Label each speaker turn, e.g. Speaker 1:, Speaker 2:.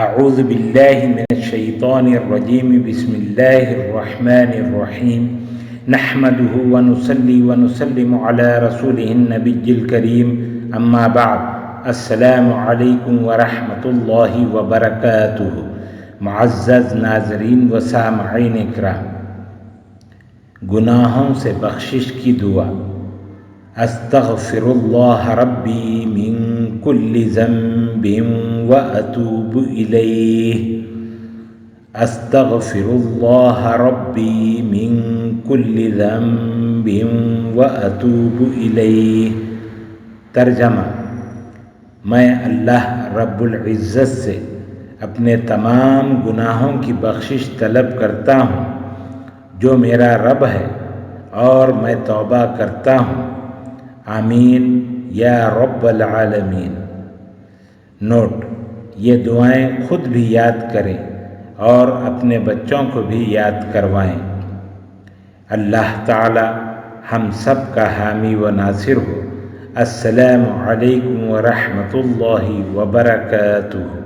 Speaker 1: اعوذ باللہ من الشیطان الرجیم بسم اللہ الرحمن الرحیم نحمده ونصلی ونسلم علی رسوله النبی الکریم اما بعد السلام علیکم ورحمۃ اللہ وبرکاتہ۔ معزز ناظرین و سامعین اکرام، گناہوں سے بخشش کی دعا۔ استغفر اللہ ربی من کل ذنب واتوب الیہ۔ استغفر اللہ ربی من کل ذنب واتوب الیہ۔ ترجمہ: میں اللہ رب العزت سے اپنے تمام گناہوں کی بخشش طلب کرتا ہوں جو میرا رب ہے، اور میں توبہ کرتا ہوں۔ آمین یا رب العالمین۔ نوٹ: یہ دعائیں خود بھی یاد کریں اور اپنے بچوں کو بھی یاد کروائیں۔ اللہ تعالی ہم سب کا حامی و ناصر ہو۔ السلام علیکم ورحمۃ اللہ وبرکاتہ۔